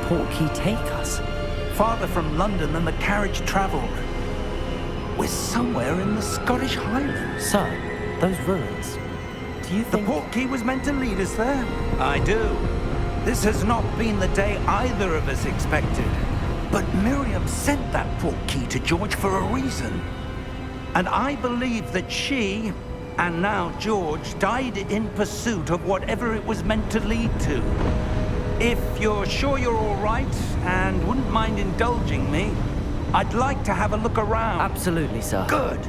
portkey take us? Farther from London than the carriage travelled. We're somewhere in the Scottish Highlands. Sir, those ruins. Do you The think... portkey was meant to lead us there? I do. This has not been the day either of us expected. But Miriam sent that portkey to George for a reason. And I believe that she, and now George, died in pursuit of whatever it was meant to lead to. If you're sure you're all right, and wouldn't mind indulging me, I'd like to have a look around. Absolutely, sir. Good.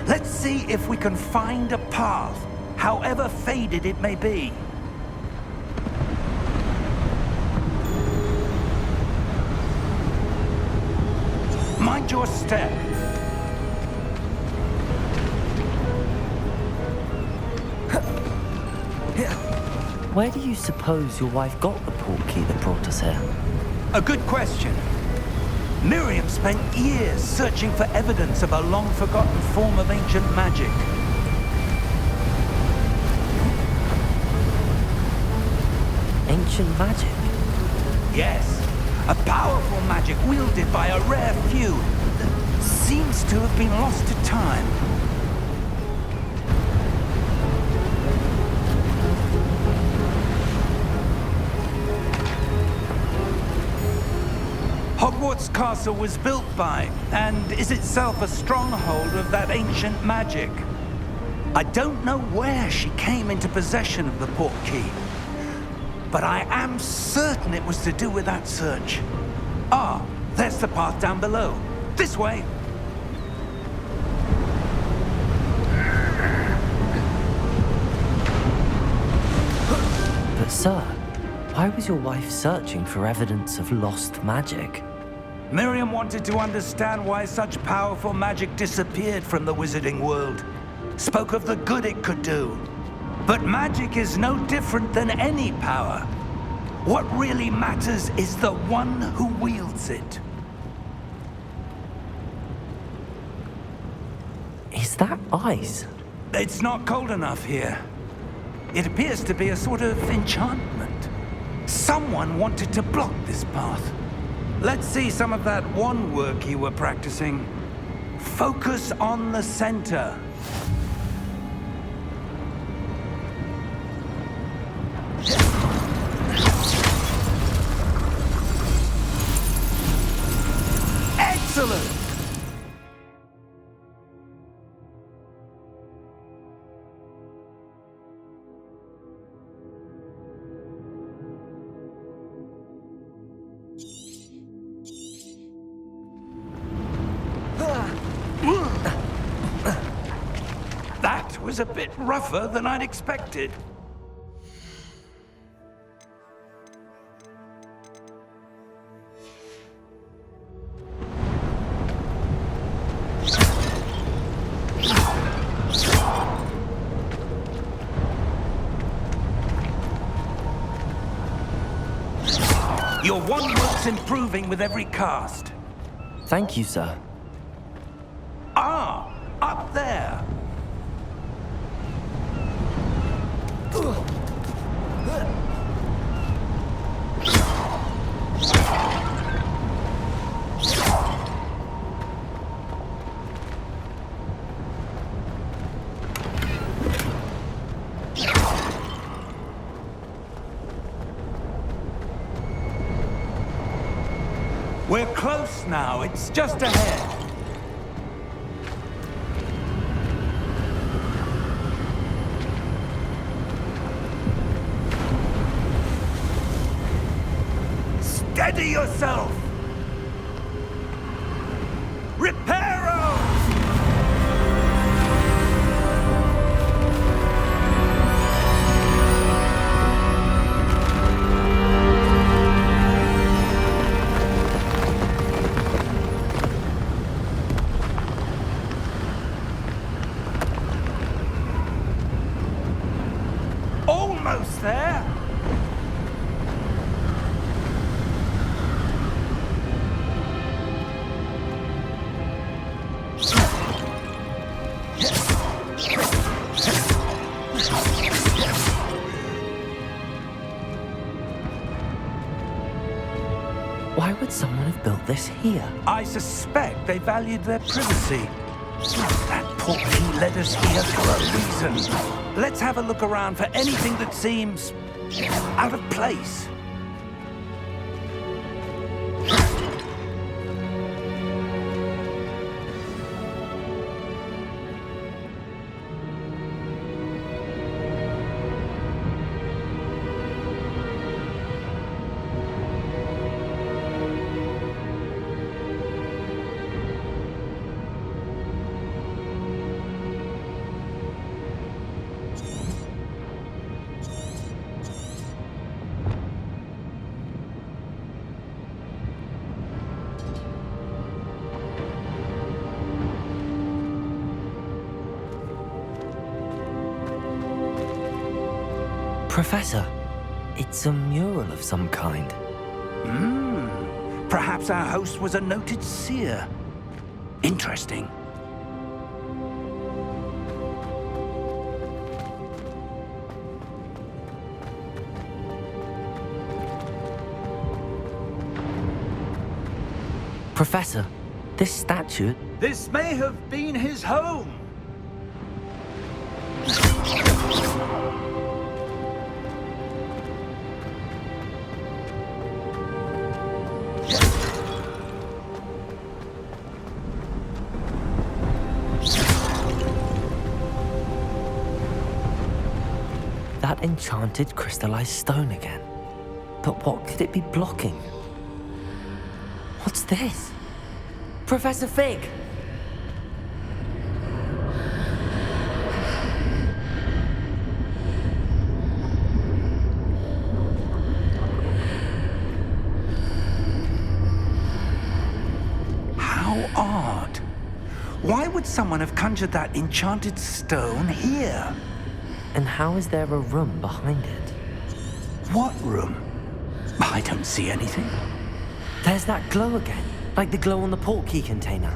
Let's see if we can find a path, however faded it may be. Mind your step. Where do you suppose your wife got the portkey that brought us here? A good question. Miriam spent years searching for evidence of a long-forgotten form of ancient magic. Ancient magic? Yes, a powerful magic wielded by a rare few that seems to have been lost to time. Hogwarts Castle was built by, and is itself a stronghold of that ancient magic. I don't know where she came into possession of the portkey, but I am certain it was to do with that search. Ah, there's the path down below. This way. But sir, why was your wife searching for evidence of lost magic? Miriam wanted to understand why such powerful magic disappeared from the wizarding world. Spoke of the good it could do. But magic is no different than any power. What really matters is the one who wields it. Is that ice? It's not cold enough here. It appears to be a sort of enchantment. Someone wanted to block this path. Let's see some of that wand work you were practicing. Focus on the center. Excellent! That was a bit rougher than I'd expected. Your wand work's improving with every cast. Thank you, sir. Ah, up there. We're close now. It's just ahead. Steady yourself! Reparo! Almost there! Why would someone have built this here? I suspect they valued their privacy. That portkey led us here for a reason. Let's have a look around for anything that seems out of place. Professor, it's a mural of some kind. Perhaps our host was a noted seer. Interesting. Professor, this statue... This may have been his home. That enchanted crystallized stone again. But what could it be blocking? What's this? Professor Fig! How odd. Why would someone have conjured that enchanted stone here? And how is there a room behind it? What room? I don't see anything. There's that glow again, like the glow on the portkey container.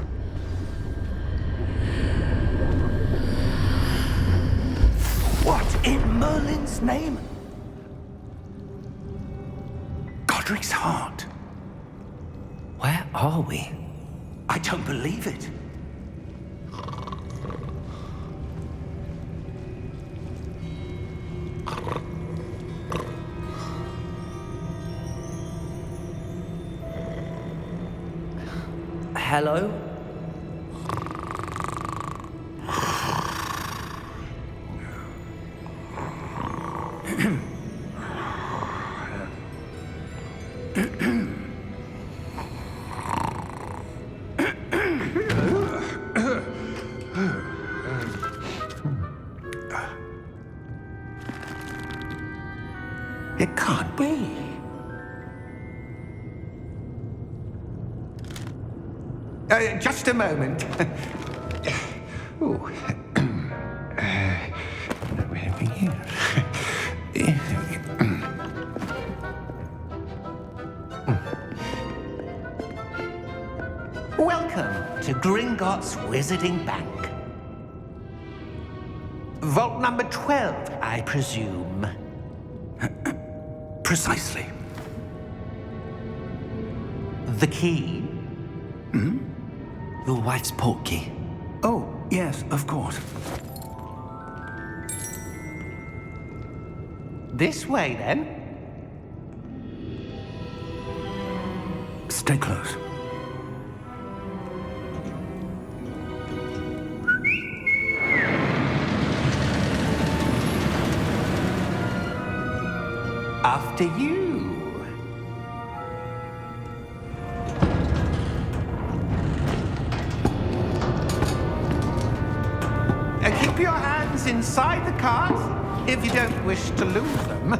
What in Merlin's name? Godric's heart. Where are we? I don't believe it. Hello? It can't be. Just a moment. Ooh. Where are we here? Welcome to Gringotts Wizarding Bank. Vault number 12, I presume. Precisely. The key? Your wife's portkey. Oh, yes, of course. This way, then. Stay close. After you. Keep your hands inside the cart if you don't wish to lose them.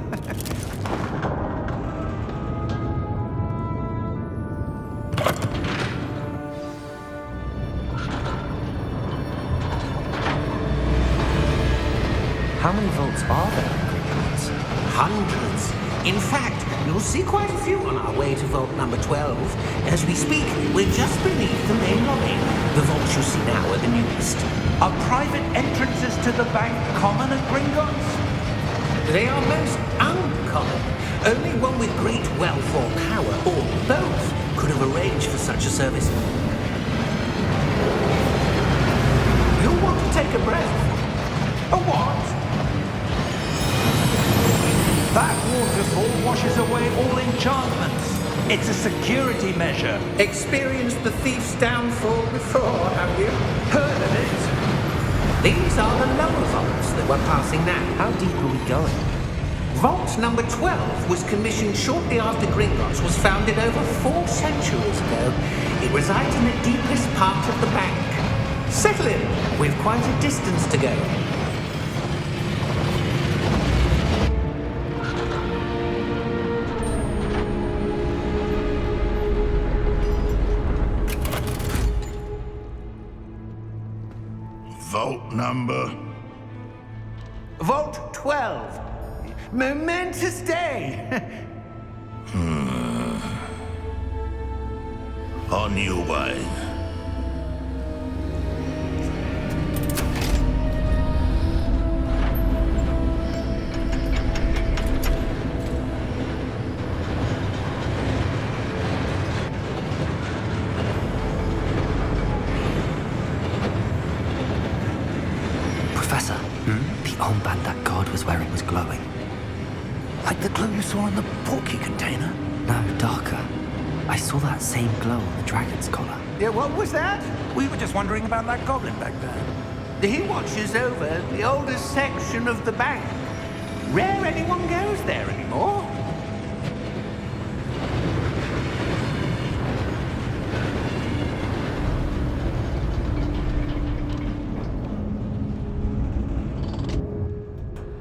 How many vaults are there in Gringotts? Hundreds. In fact, you'll see quite a few on our way to vault number 12. As we speak, we're just beneath the main lobby. The vaults you see now are the newest. Are private entrances to the bank common at Gringotts? They are most uncommon. Only one with great wealth or power, or both, could have arranged for such a service. You'll want to take a breath. A what? That waterfall washes away all enchantments. It's a security measure. Experienced the thief's downfall before, have you? Heard of it? These are the lower vaults that we're passing now. How deep are we going? Vault number 12 was commissioned shortly after Gringotts was founded over 4 centuries ago. It resides in the deepest part of the bank. Settle in. We've quite a distance to go. Vault number? Vault 12. Momentous day. On your way. Professor, the armband that god was wearing was glowing. Like the glow you saw in the porky container? No, darker. I saw that same glow on the dragon's collar. Yeah, what was that? We were just wondering about that goblin back there. He watches over the oldest section of the bank. Rare anyone goes there anymore.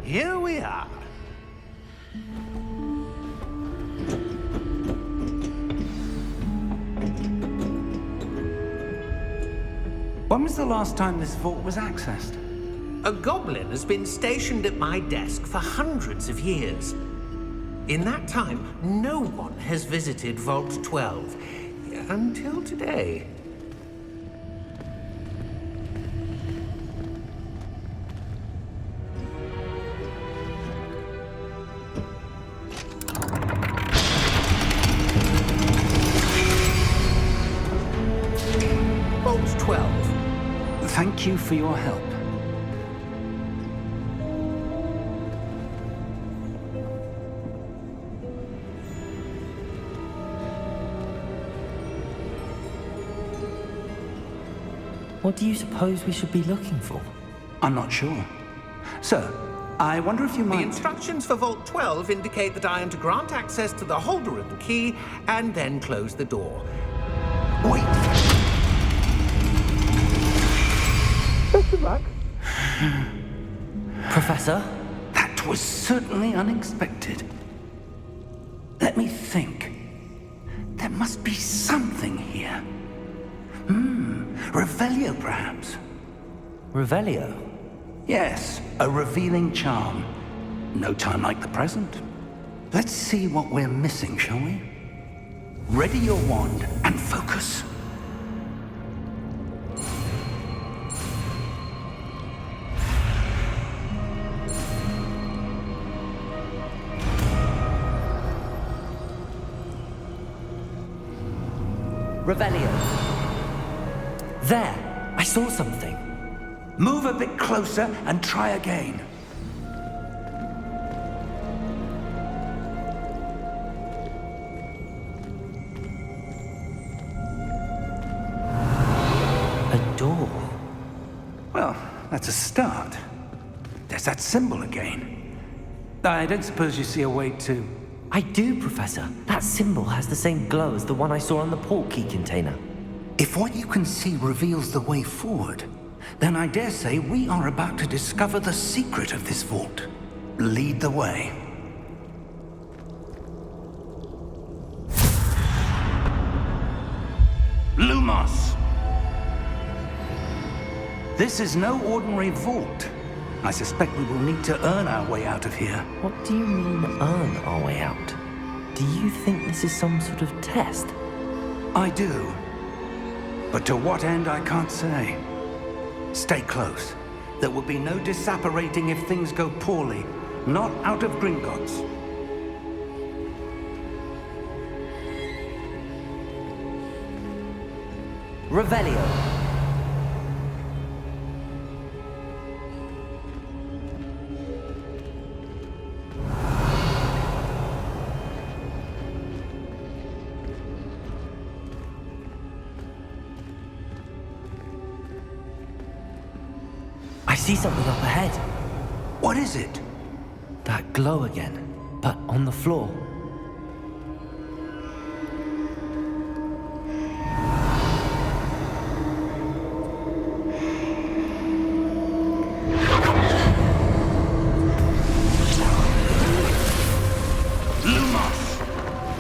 Here we are. When was the last time this vault was accessed? A goblin has been stationed at my desk for hundreds of years. In that time, no one has visited Vault 12. Until today. Vault 12. Thank you for your help. What do you suppose we should be looking for? I'm not sure. Sir, I wonder if you The might... instructions for Vault 12 indicate that I am to grant access to the holder of the key and then close the door. Wait! Professor? That was certainly unexpected. Let me think. There must be something here. Revelio, perhaps? Revelio? Yes, a revealing charm. No time like the present. Let's see what we're missing, shall we? Ready your wand and focus. Revelio. There! I saw something. Move a bit closer and try again. A door. Well, that's a start. There's that symbol again. I don't suppose you see a way to... I do, Professor. That symbol has the same glow as the one I saw on the port key container. If what you can see reveals the way forward, then I dare say we are about to discover the secret of this vault. Lead the way. Lumos! This is no ordinary vault. I suspect we will need to earn our way out of here. What do you mean, earn our way out? Do you think this is some sort of test? I do. But to what end, I can't say. Stay close. There will be no disapparating if things go poorly. Not out of Gringotts. Revelio. I see something up ahead. What is it? That glow again, but on the floor.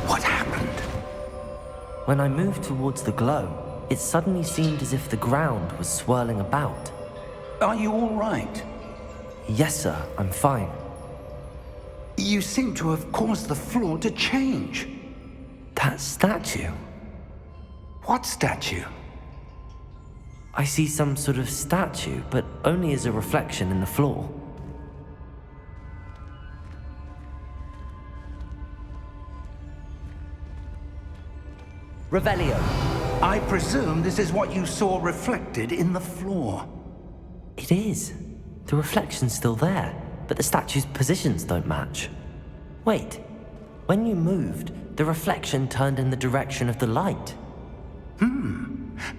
What happened? When I moved towards the glow, it suddenly seemed as if the ground was swirling about. Are you all right? Yes, sir, I'm fine. You seem to have caused the floor to change. That statue. What statue? I see some sort of statue, but only as a reflection in the floor. Revelio. I presume this is what you saw reflected in the floor. It is. The reflection's still there, but the statue's positions don't match. Wait. When you moved, the reflection turned in the direction of the light.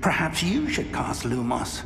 Perhaps you should cast Lumos.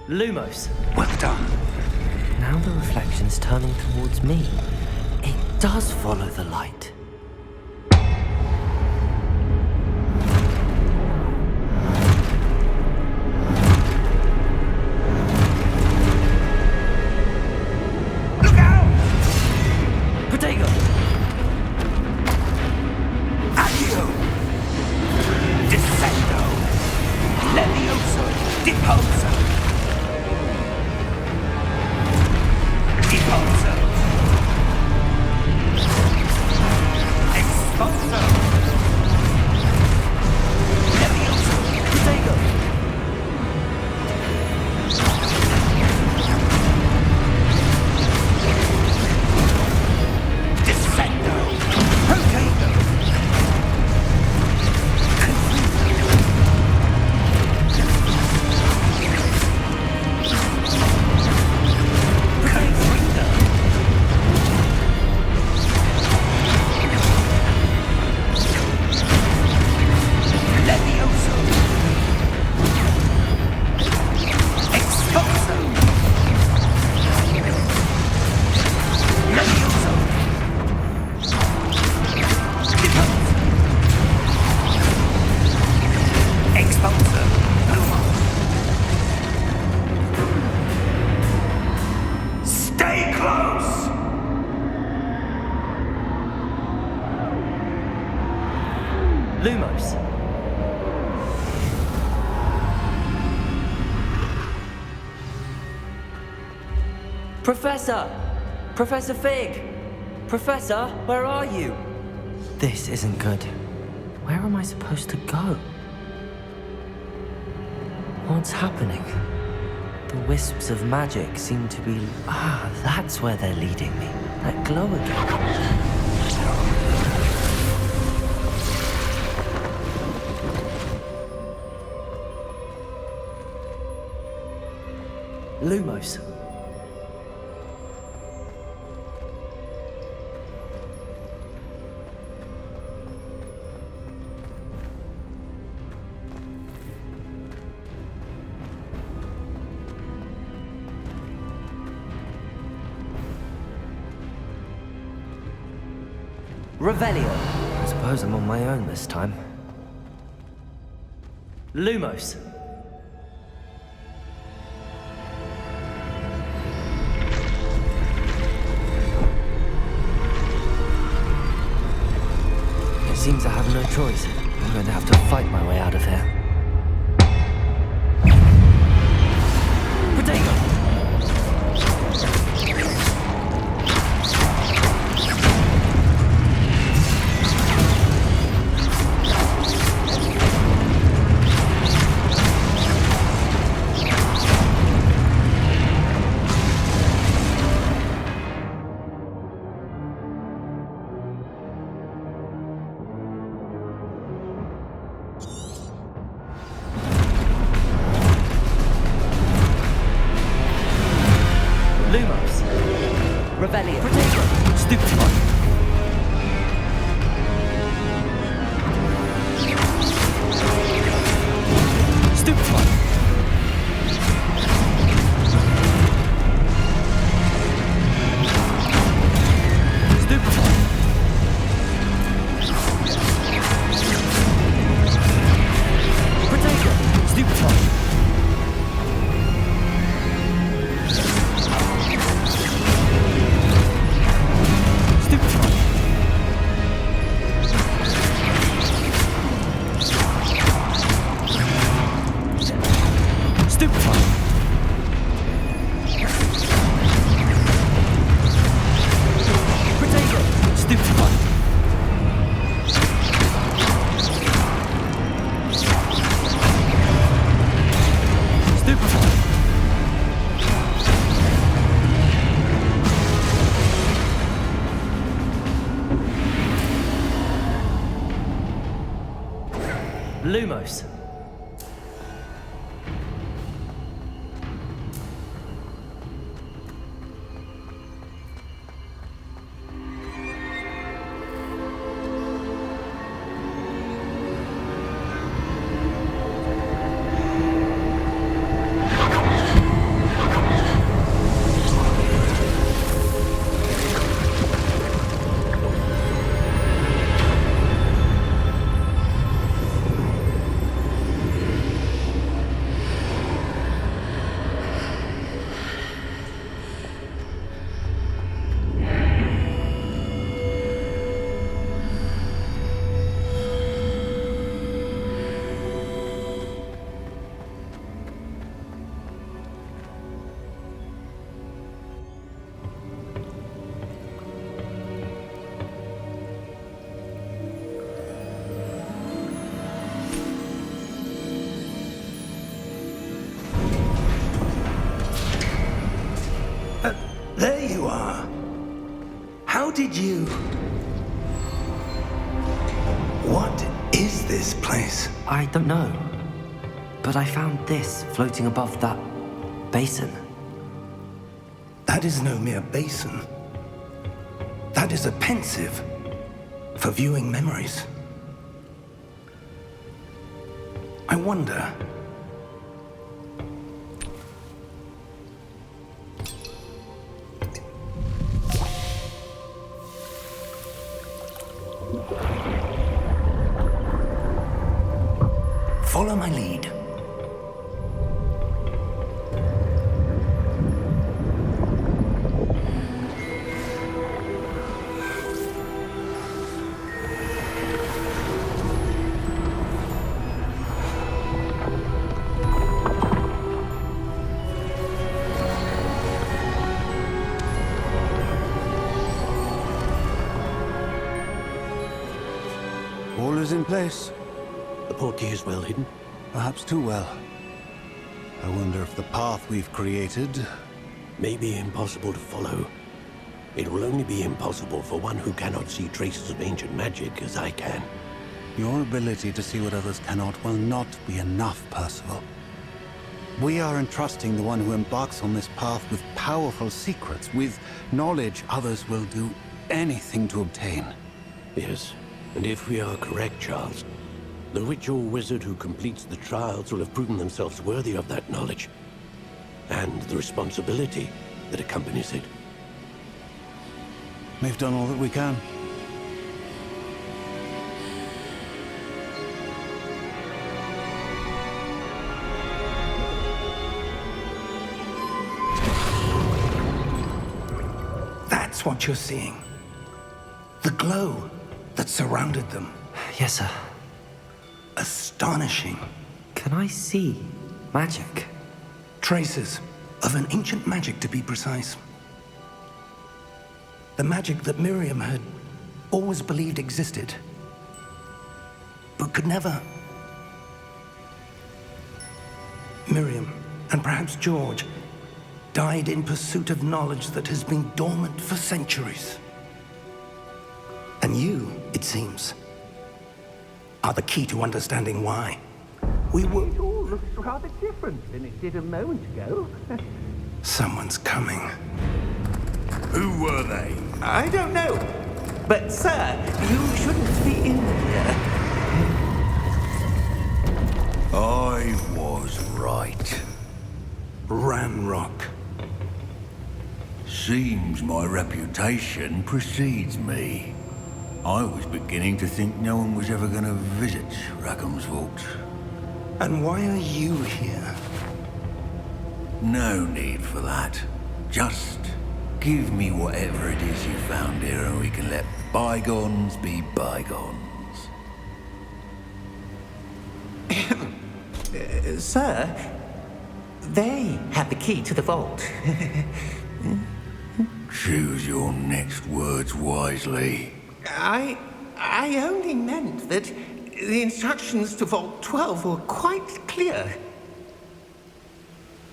Lumos. Well done. Now the reflection's turning towards me. It does follow the light. Look out! Protego! Accio! Descendo! Levioso! Deposo! Deposo! Exposo! Levioso! Protego! Descendo! Protego! Levioso! Exposo! Levioso! Deposo! Exposo! Lumos! Stay close! Lumos. Professor! Professor Fig! Professor, where are you? This isn't good. Where am I supposed to go? What's happening? The wisps of magic seem to be... Ah, that's where they're leading me. That glow again. Lumos. Revelio. I suppose I'm on my own this time. Lumos. seems I have no choice. I'm going to have to fight my way out of here. Potato! Lumos. Revelio. Potato. Stupefy. Stupefy. Stupefy. Potato. Stupefy. Lumos. There you are. How did you... What is this place? I don't know. But I found this floating above that basin. That is no mere basin. That is a pensive for viewing memories. I wonder... Follow my lead. All is in place. The portkey is well hidden. Perhaps too well. I wonder if the path we've created... May be impossible to follow. It will only be impossible for one who cannot see traces of ancient magic as I can. Your ability to see what others cannot will not be enough, Percival. We are entrusting the one who embarks on this path with powerful secrets, with knowledge others will do anything to obtain. Yes, and if we are correct, Charles, the witch or wizard who completes the trials will have proven themselves worthy of that knowledge, and the responsibility that accompanies it. We've done all that we can. That's what you're seeing. The glow that surrounded them. Yes, sir. Astonishing. Can I see magic? Traces of an ancient magic, to be precise. The magic that Miriam had always believed existed, but could never. Miriam, and perhaps George, died in pursuit of knowledge that has been dormant for centuries. And you, it seems, are the key to understanding why. We were... It all looks rather different than it did a moment ago. Someone's coming. Who were they? I don't know. But, sir, you shouldn't be in here. I was right. Ranrock. Seems my reputation precedes me. I was beginning to think no one was ever going to visit Rackham's vault. And why are you here? No need for that. Just give me whatever it is you found here and we can let bygones be bygones. Sir, they had the key to the vault. Choose your next words wisely. I only meant that the instructions to Vault 12 were quite clear.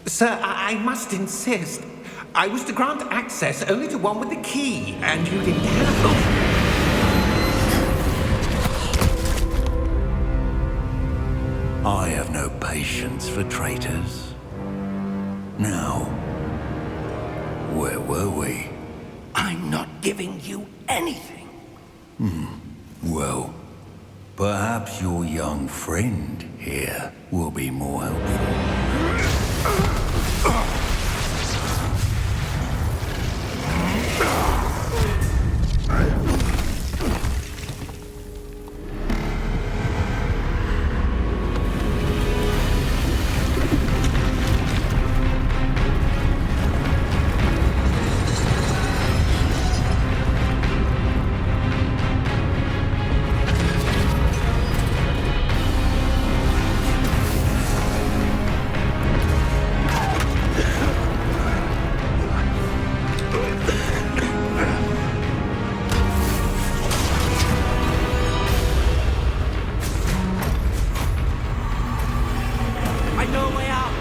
Sir, I must insist. I was to grant access only to one with the key, and you didn't have I have no patience for traitors. Now, where were we? I'm not giving you anything. Well, perhaps your young friend here will be more helpful. I know a way out!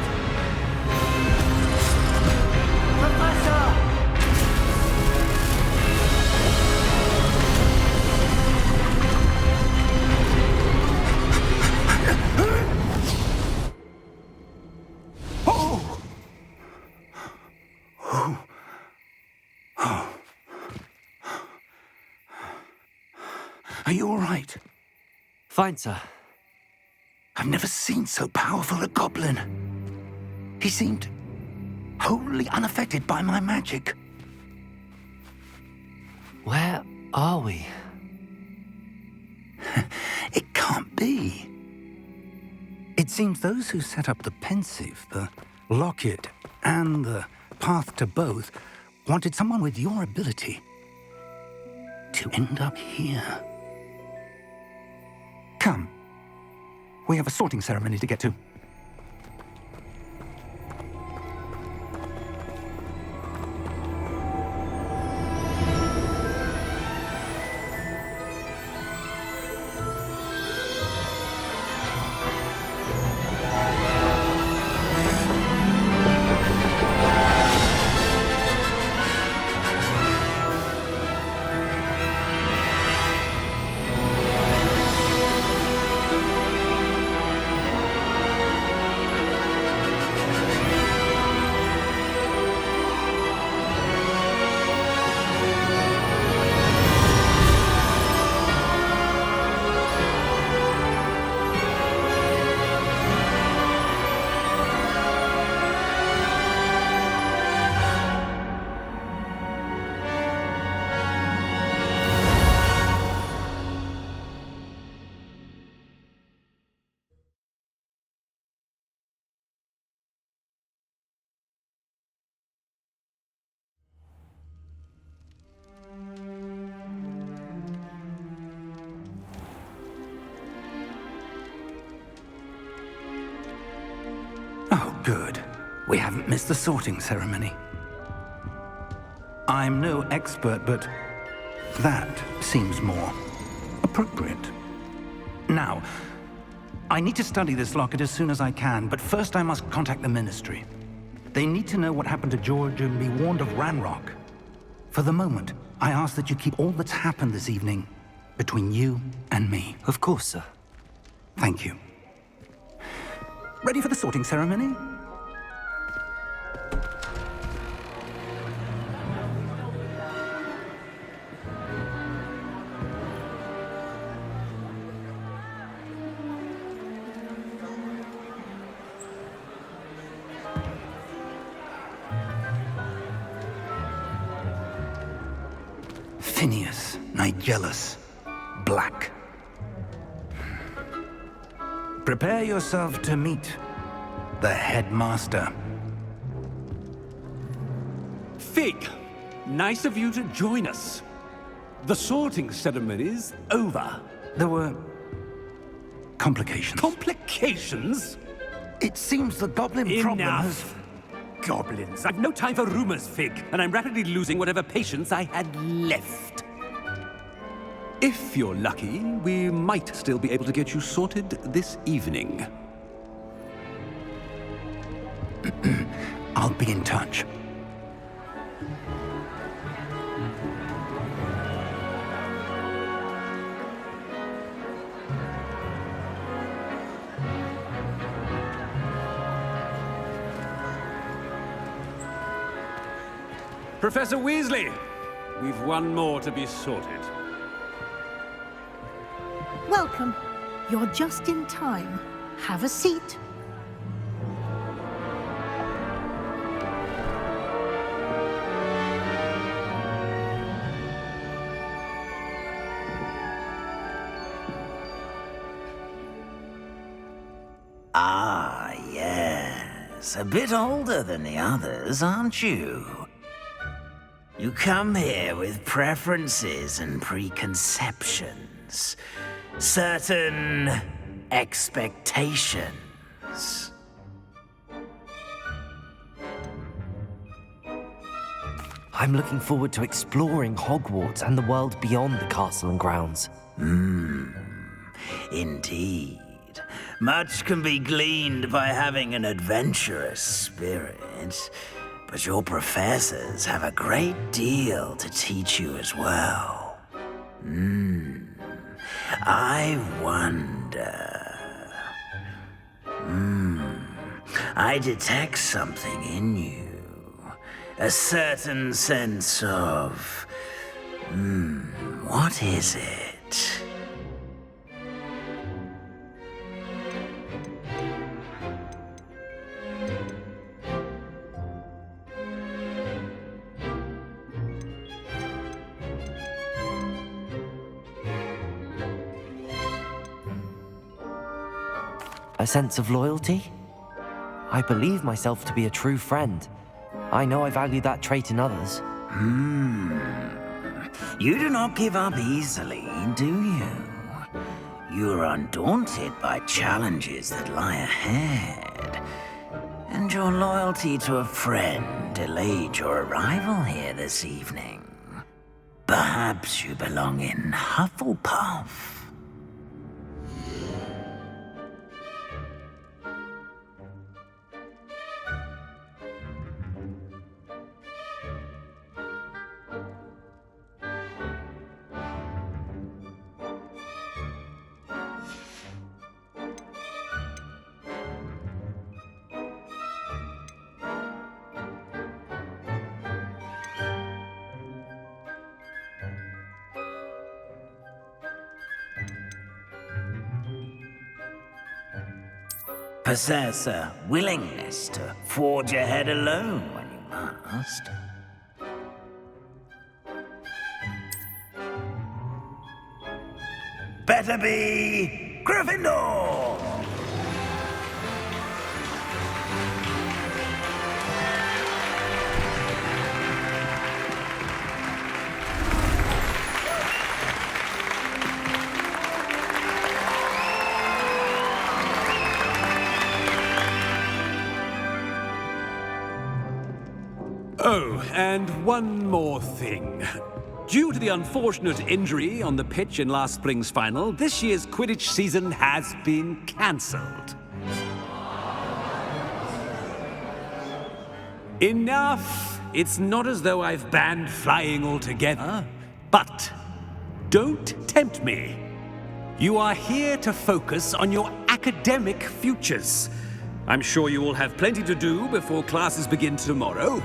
Are you all right? Fine, sir. I've never seen so powerful a goblin. He seemed wholly unaffected by my magic. Where are we? It can't be. It seems those who set up the pensive, the locket, and the path to both wanted someone with your ability to end up here. Come. We have a sorting ceremony to get to. Good. We haven't missed the sorting ceremony. I'm no expert, but that seems more appropriate. Now, I need to study this locket as soon as I can, but first I must contact the Ministry. They need to know what happened to George and be warned of Ranrock. For the moment, I ask that you keep all that's happened this evening between you and me. Of course, sir. Thank you. Ready for the sorting ceremony? Phineas, Nigellus, Black. Prepare yourself to meet the headmaster. Fig, nice of you to join us. The sorting ceremony's over. There were complications. Complications? It seems the goblin problem has... Enough! Goblins. I've no time for rumors, Fig, and I'm rapidly losing whatever patience I had left. If you're lucky, we might still be able to get you sorted this evening. I'll be in touch. Professor Weasley, we've one more to be sorted. Welcome. You're just in time. Have a seat. Ah, yes. A bit older than the others, aren't you? You come here with preferences and preconceptions. Certain expectations. I'm looking forward to exploring Hogwarts and the world beyond the castle and grounds. Indeed. Much can be gleaned by having an adventurous spirit, but your professors have a great deal to teach you as well. I wonder... I detect something in you. A certain sense of... what is it? A sense of loyalty? I believe myself to be a true friend. I know I value that trait in others. You do not give up easily, do you? You are undaunted by challenges that lie ahead. And your loyalty to a friend delayed your arrival here this evening. Perhaps you belong in Hufflepuff. Possess a willingness to forge ahead alone when you must. Better be Gryffindor! Oh, and one more thing. Due to the unfortunate injury on the pitch in last spring's final, this year's Quidditch season has been cancelled. Enough! It's not as though I've banned flying altogether. But don't tempt me. You are here to focus on your academic futures. I'm sure you will have plenty to do before classes begin tomorrow.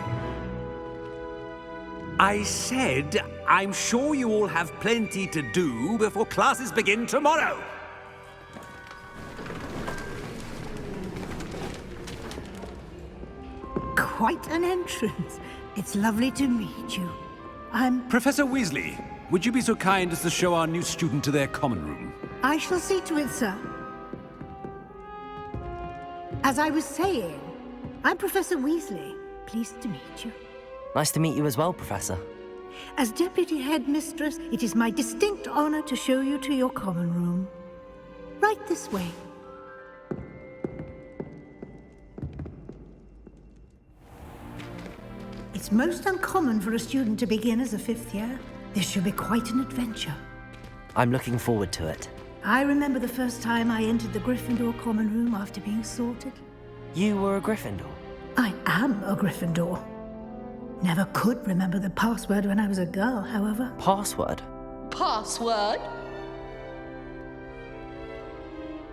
I said, I'm sure you all have plenty to do before classes begin tomorrow. Quite an entrance. It's lovely to meet you. I'm... Professor Weasley, would you be so kind as to show our new student to their common room? I shall see to it, sir. As I was saying, I'm Professor Weasley. Pleased to meet you. Nice to meet you as well, Professor. As Deputy Headmistress, it is my distinct honor to show you to your common room. Right this way. It's most uncommon for a student to begin as a fifth year. This should be quite an adventure. I'm looking forward to it. I remember the first time I entered the Gryffindor common room after being sorted. You were a Gryffindor? I am a Gryffindor. Never could remember the password when I was a girl, however. Password? Password?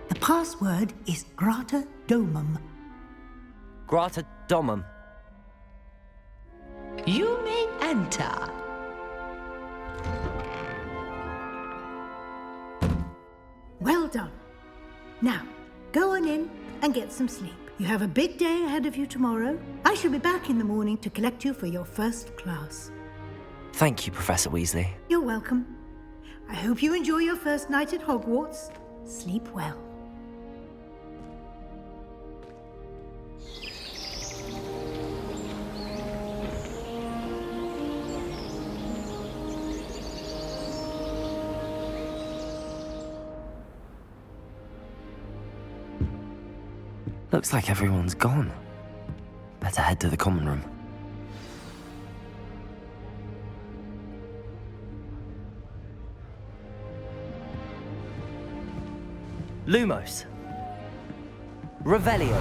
The password is Grata Domum. Grata Domum. You may enter. Well done. Now, go on in and get some sleep. You have a big day ahead of you tomorrow. I shall be back in the morning to collect you for your first class. Thank you, Professor Weasley. You're welcome. I hope you enjoy your first night at Hogwarts. Sleep well. Looks like everyone's gone. Better head to the common room. Lumos. Revelio.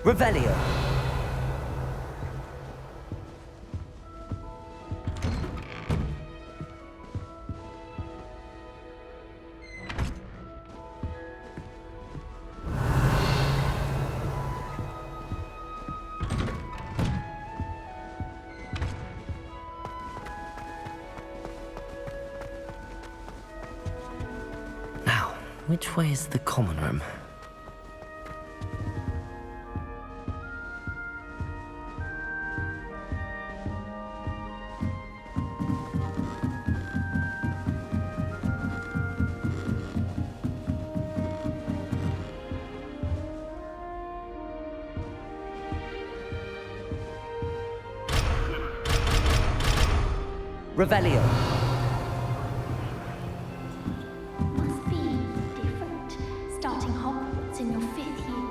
Revelio. Now, which way is the common room? Revelio. Must be different, starting Hogwarts in your 5th year.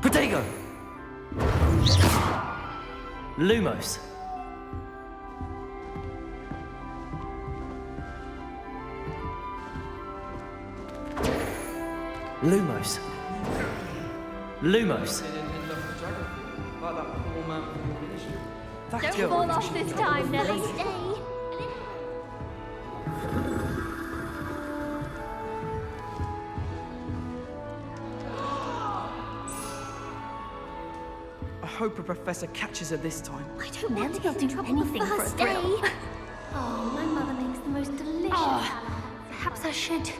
Protego. Lumos. Lumos. Lumos. Don't fall off this time, Nelly. Stay. I hope a professor catches her this time. I don't want to get in trouble anything for a thrill. Oh, my mother makes the most delicious. Perhaps I should.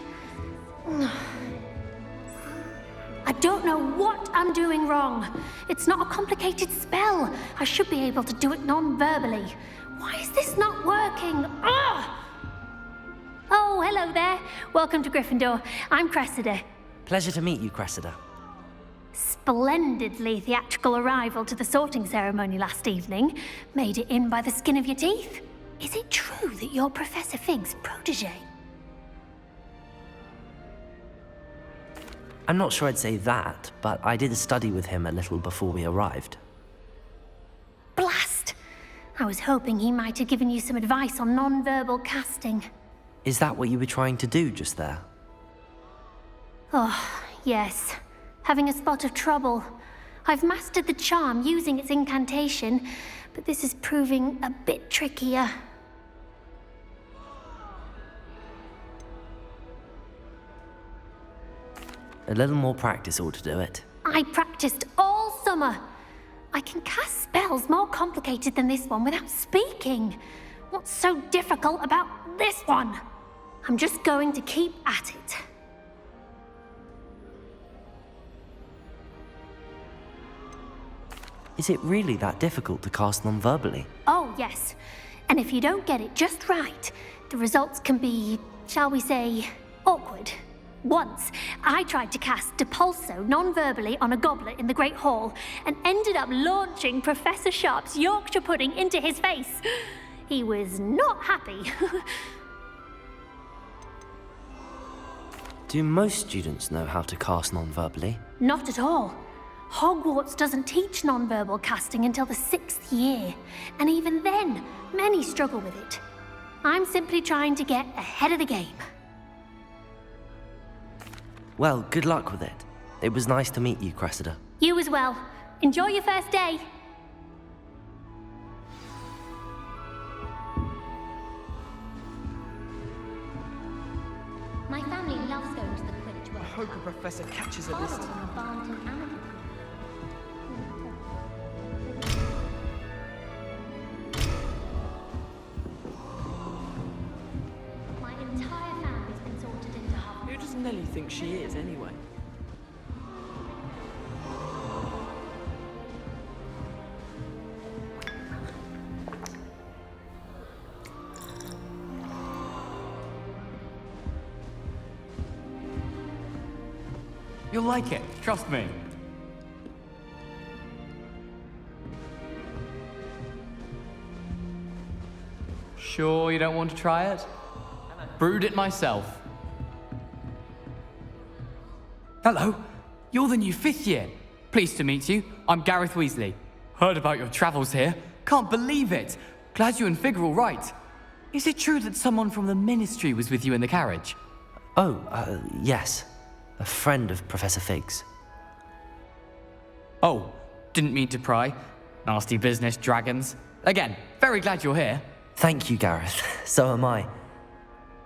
I don't know what I'm doing wrong. It's not a complicated spell. I should be able to do it non-verbally. Why is this not working? Ugh! Oh, hello there. Welcome to Gryffindor. I'm Cressida. Pleasure to meet you, Cressida. Splendidly theatrical arrival to the sorting ceremony last evening. Made it in by the skin of your teeth. Is it true that you're Professor Fig's protege? I'm not sure I'd say that, but I did study with him a little before we arrived. Blast! I was hoping he might have given you some advice on non-verbal casting. Is that what you were trying to do just there? Oh, yes. Having a spot of trouble. I've mastered the charm using its incantation, but this is proving a bit trickier. A little more practice ought to do it. I practiced all summer. I can cast spells more complicated than this one without speaking. What's so difficult about this one? I'm just going to keep at it. Is it really that difficult to cast non-verbally? Oh, yes. And if you don't get it just right, the results can be, shall we say, awkward. Once, I tried to cast Depulso non-verbally on a goblet in the Great Hall and ended up launching Professor Sharp's Yorkshire pudding into his face. He was not happy. Do most students know how to cast non-verbally? Not at all. Hogwarts doesn't teach non-verbal casting until the 6th year, and even then, many struggle with it. I'm simply trying to get ahead of the game. Well, good luck with it. It was nice to meet you, Cressida. You as well. Enjoy your first day. My family loves going to the Quidditch I World hope a Cup. professor catches her Harder this than time. a Barnes and Anakin. My entire family's been sorted into Hogwarts. Who does Nellie think she is, anyway? You'll like it, trust me. Sure you don't want to try it? Brewed it myself. Hello, you're the new 5th year. Pleased to meet you. I'm Gareth Weasley. Heard about your travels here. Can't believe it. Glad you and Fig are all right. Is it true that someone from the Ministry was with you in the carriage? Oh, yes. A friend of Professor Fig's. Oh, didn't mean to pry. Nasty business, dragons. Again, very glad you're here. Thank you, Gareth. So am I.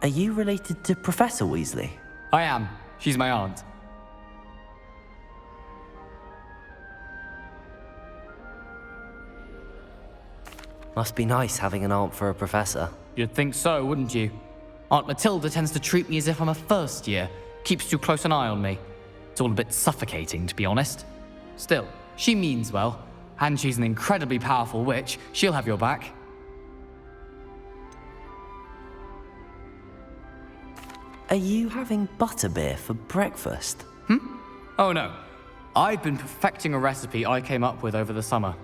Are you related to Professor Weasley? I am. She's my aunt. Must be nice having an aunt for a professor. You'd think so, wouldn't you? Aunt Matilda tends to treat me as if I'm a first year. Keeps too close an eye on me. It's all a bit suffocating, to be honest. Still, she means well. And she's an incredibly powerful witch. She'll have your back. Are you having butterbeer for breakfast? Oh no. I've been perfecting a recipe I came up with over the summer.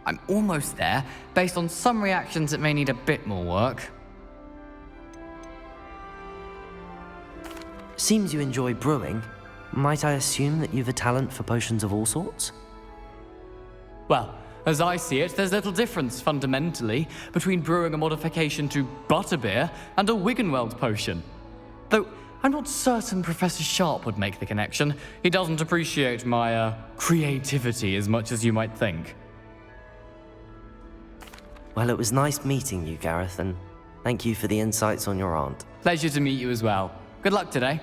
I'm almost there, based on some reactions that may need a bit more work. Seems you enjoy brewing. Might I assume that you've a talent for potions of all sorts? Well, as I see it, there's little difference, fundamentally, between brewing a modification to butterbeer and a Wiggenweld potion. Though, I'm not certain Professor Sharp would make the connection. He doesn't appreciate my, creativity as much as you might think. Well, it was nice meeting you, Gareth, and thank you for the insights on your aunt. Pleasure to meet you as well. Good luck today.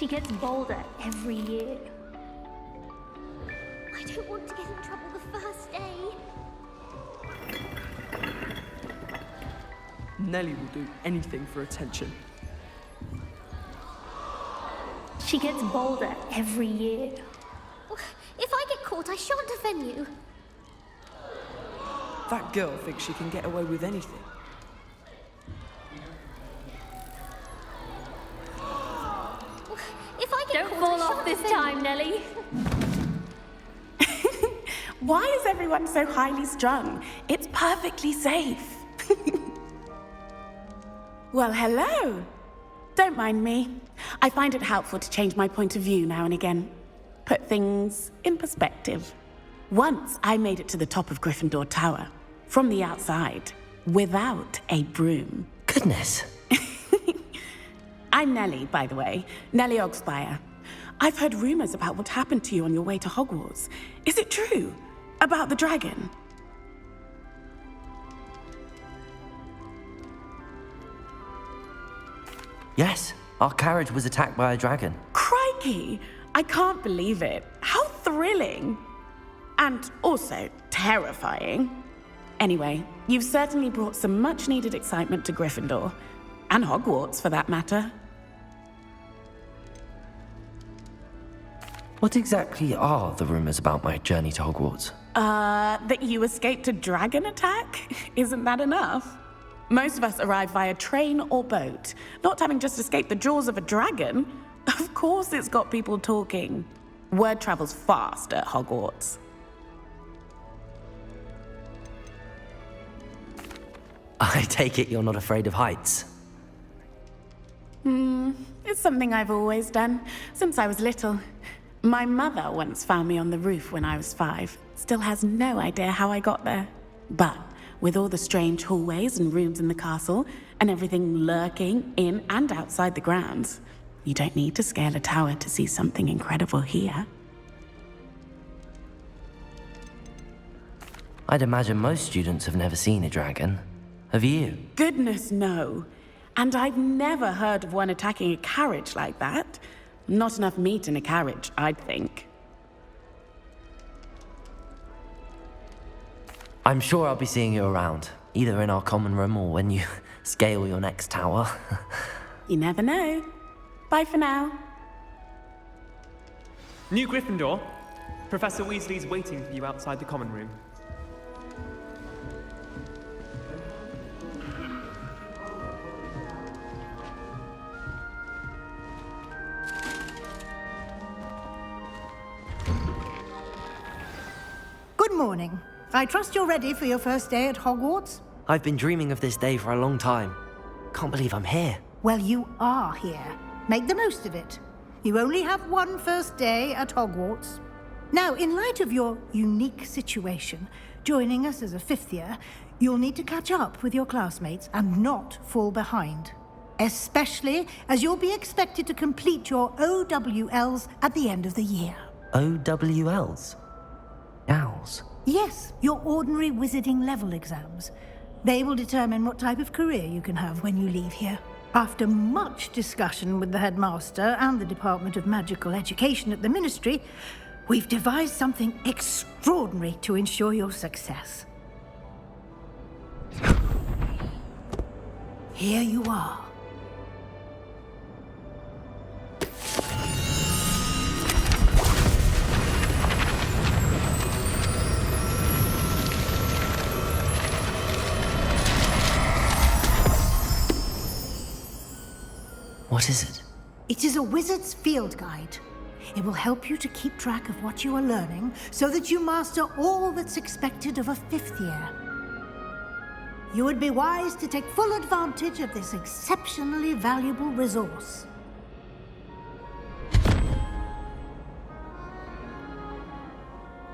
She gets bolder every year. I don't want to get in trouble the first day. Nellie will do anything for attention. She gets bolder every year. If I get caught, I shan't defend you. That girl thinks she can get away with anything. If I get Don't caught, fall I off shan't this defend time, you. Nellie. Why is everyone so highly strung? It's perfectly safe. Well, hello. Don't mind me. I find it helpful to change my point of view now and again. Put things in perspective. Once I made it to the top of Gryffindor Tower, from the outside, without a broom. Goodness. I'm Nellie, by the way. Nellie Ogspire. I've heard rumors about what happened to you on your way to Hogwarts. Is it true? About the dragon? Yes, our carriage was attacked by a dragon. Crikey! I can't believe it. How thrilling! And also terrifying. Anyway, you've certainly brought some much-needed excitement to Gryffindor. And Hogwarts, for that matter. What exactly are the rumors about my journey to Hogwarts? That you escaped a dragon attack? Isn't that enough? Most of us arrive via train or boat, not having just escaped the jaws of a dragon. Of course it's got people talking. Word travels fast at Hogwarts. I take it you're not afraid of heights. It's something I've always done, since I was little. My mother once found me on the roof when I was 5. Still has no idea how I got there. But with all the strange hallways and rooms in the castle, and everything lurking in and outside the grounds, you don't need to scale a tower to see something incredible here. I'd imagine most students have never seen a dragon. Have you? Goodness, no. And I've never heard of one attacking a carriage like that. Not enough meat in a carriage, I'd think. I'm sure I'll be seeing you around, either in our common room or when you scale your next tower. You never know. Bye for now. New Gryffindor, Professor Weasley's waiting for you outside the common room. Good morning. I trust you're ready for your first day at Hogwarts? I've been dreaming of this day for a long time. Can't believe I'm here. Well, you are here. Make the most of it. You only have one first day at Hogwarts. Now, in light of your unique situation, joining us as a 5th year, you'll need to catch up with your classmates and not fall behind. Especially as you'll be expected to complete your OWLs at the end of the year. OWLs? Owls? Yes, your ordinary wizarding level exams. They will determine what type of career you can have when you leave here. After much discussion with the headmaster and the Department of Magical Education at the Ministry, we've devised something extraordinary to ensure your success. Here you are. What is it? It is a wizard's field guide. It will help you to keep track of what you are learning so that you master all that's expected of a 5th year. You would be wise to take full advantage of this exceptionally valuable resource.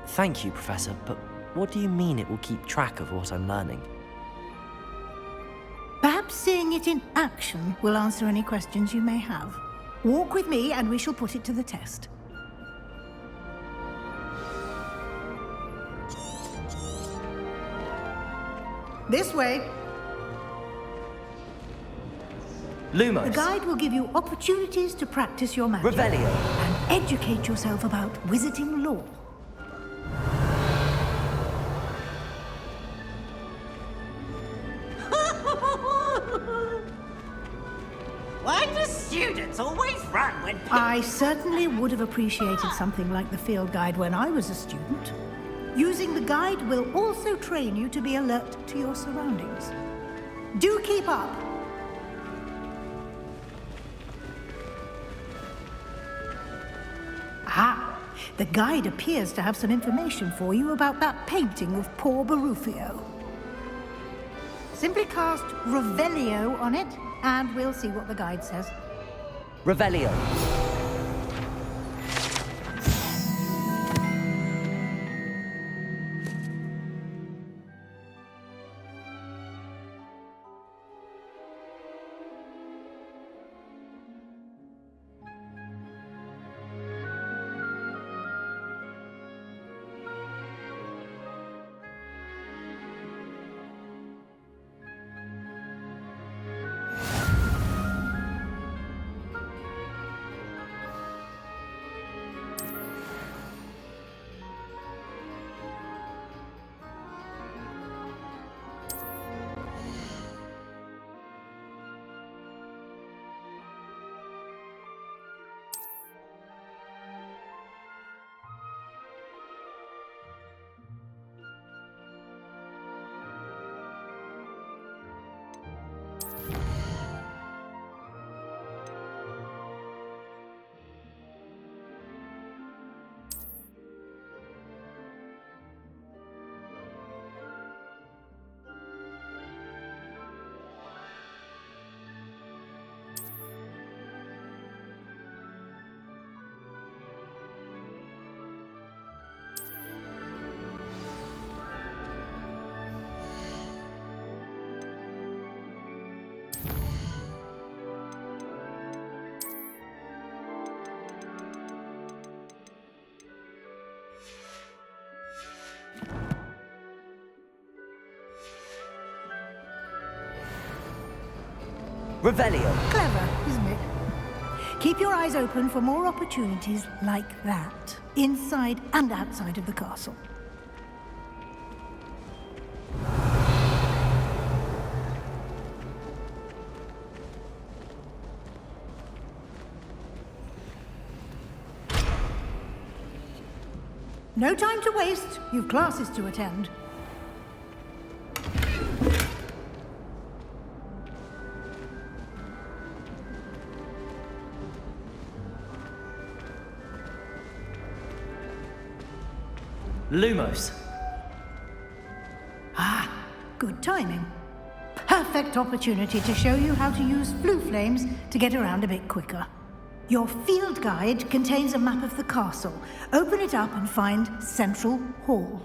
Thank you, Professor, but what do you mean it will keep track of what I'm learning? Perhaps seeing it in action will answer any questions you may have. Walk with me and we shall put it to the test. This way. Lumos. The guide will give you opportunities to practice your magic. Revelio. And educate yourself about wizarding lore. Why do students always run when... I certainly would have appreciated something like the field guide when I was a student. Using the guide will also train you to be alert to your surroundings. Do keep up. Ah, the guide appears to have some information for you about that painting of poor Barufio. Simply cast Revelio on it, and we'll see what the guide says. Revelio. Revelio. Clever, isn't it? Keep your eyes open for more opportunities like that, inside and outside of the castle. No time to waste. You've classes to attend. Lumos. Ah, good timing. Perfect opportunity to show you how to use blue flames to get around a bit quicker. Your field guide contains a map of the castle. Open it up and find Central Hall.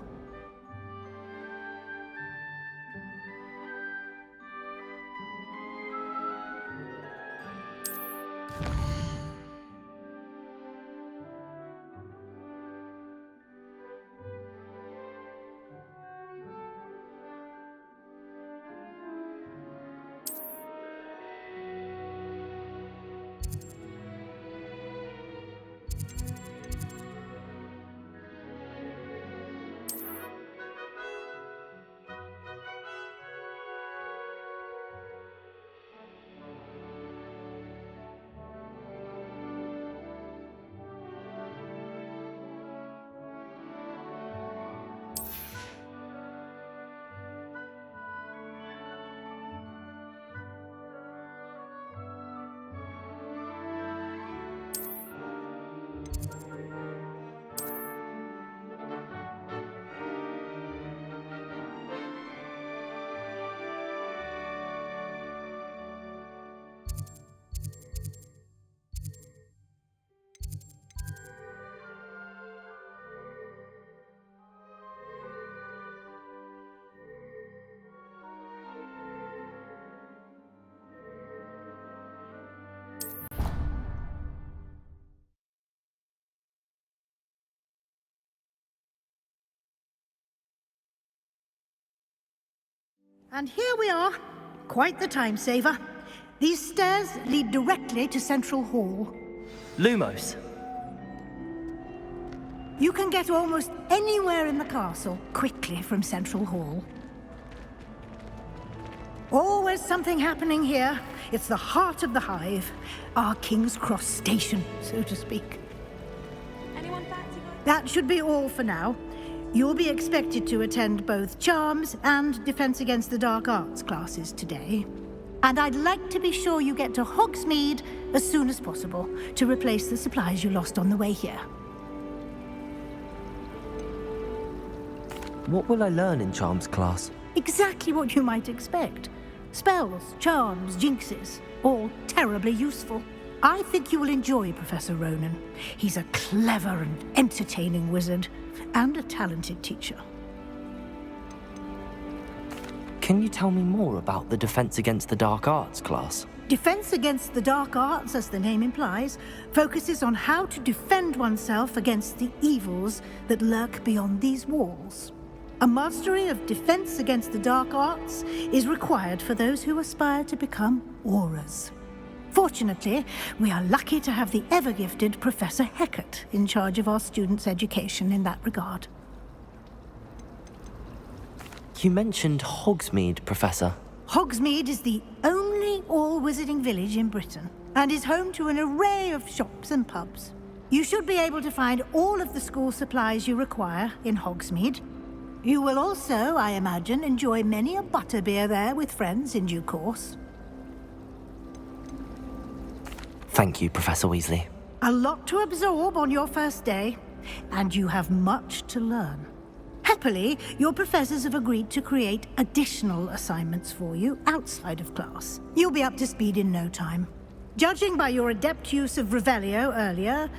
And here we are. Quite the time saver. These stairs lead directly to Central Hall. Lumos. You can get almost anywhere in the castle quickly from Central Hall. Always something happening here. It's the heart of the Hive, our King's Cross station, so to speak. Anyone fancy going? That should be all for now. You'll be expected to attend both Charms and Defense Against the Dark Arts classes today. And I'd like to be sure you get to Hogsmeade as soon as possible to replace the supplies you lost on the way here. What will I learn in Charms class? Exactly what you might expect. Spells, charms, jinxes, all terribly useful. I think you will enjoy Professor Ronan. He's a clever and entertaining wizard, and a talented teacher. Can you tell me more about the Defense Against the Dark Arts class? Defense Against the Dark Arts, as the name implies, focuses on how to defend oneself against the evils that lurk beyond these walls. A mastery of Defense Against the Dark Arts is required for those who aspire to become Aurors. Fortunately, we are lucky to have the ever-gifted Professor Hecat in charge of our students' education in that regard. You mentioned Hogsmeade, Professor. Hogsmeade is the only all-wizarding village in Britain, and is home to an array of shops and pubs. You should be able to find all of the school supplies you require in Hogsmeade. You will also, I imagine, enjoy many a butterbeer there with friends in due course. Thank you, Professor Weasley. A lot to absorb on your first day, and you have much to learn. Happily, your professors have agreed to create additional assignments for you outside of class. You'll be up to speed in no time. Judging by your adept use of Revelio earlier,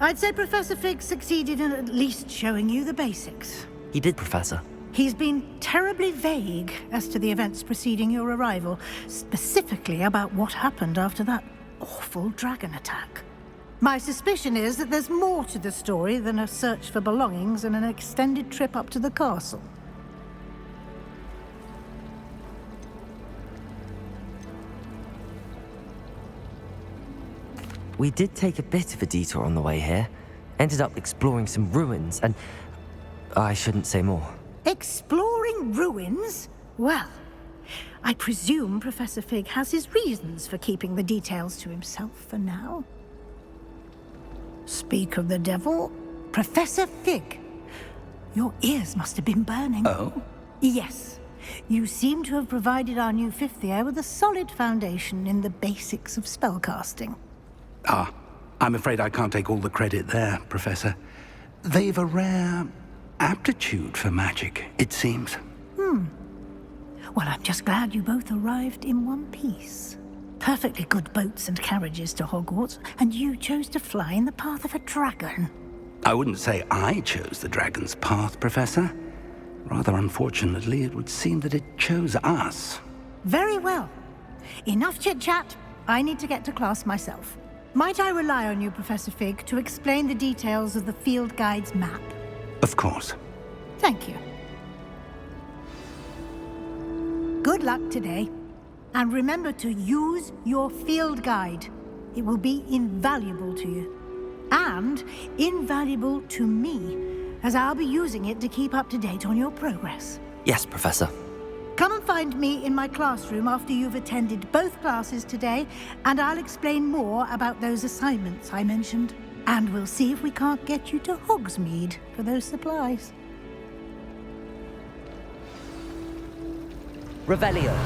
I'd say Professor Fig succeeded in at least showing you the basics. He did, Professor. He's been terribly vague as to the events preceding your arrival, specifically about what happened after that awful dragon attack. My suspicion is that there's more to the story than a search for belongings and an extended trip up to the castle. We did take a bit of a detour on the way here. Ended up exploring some ruins and... I shouldn't say more. Exploring ruins? Well, I presume Professor Fig has his reasons for keeping the details to himself for now. Speak of the devil, Professor Fig. Your ears must have been burning. Oh? Yes. You seem to have provided our new fifth year with a solid foundation in the basics of spellcasting. Ah, I'm afraid I can't take all the credit there, Professor. They've a rare aptitude for magic, it seems. Well, I'm just glad you both arrived in one piece. Perfectly good boats and carriages to Hogwarts, and you chose to fly in the path of a dragon. I wouldn't say I chose the dragon's path, Professor. Rather unfortunately, it would seem that it chose us. Very well. Enough chit-chat. I need to get to class myself. Might I rely on you, Professor Fig, to explain the details of the field guide's map? Of course. Thank you. Good luck today. And remember to use your field guide. It will be invaluable to you. And invaluable to me, as I'll be using it to keep up to date on your progress. Yes, Professor. Come and find me in my classroom after you've attended both classes today, and I'll explain more about those assignments I mentioned. And we'll see if we can't get you to Hogsmeade for those supplies. Revelio.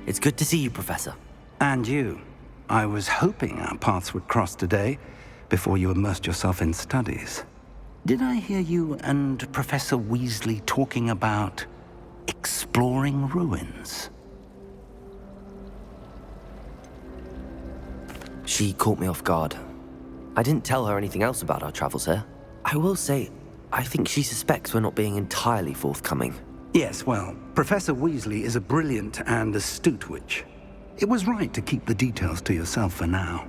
It's good to see you, Professor. And you. I was hoping our paths would cross today, before you immersed yourself in studies. Did I hear you and Professor Weasley talking about exploring ruins? She caught me off guard. I didn't tell her anything else about our travels here. I will say, I think she suspects we're not being entirely forthcoming. Yes, well, Professor Weasley is a brilliant and astute witch. It was right to keep the details to yourself for now.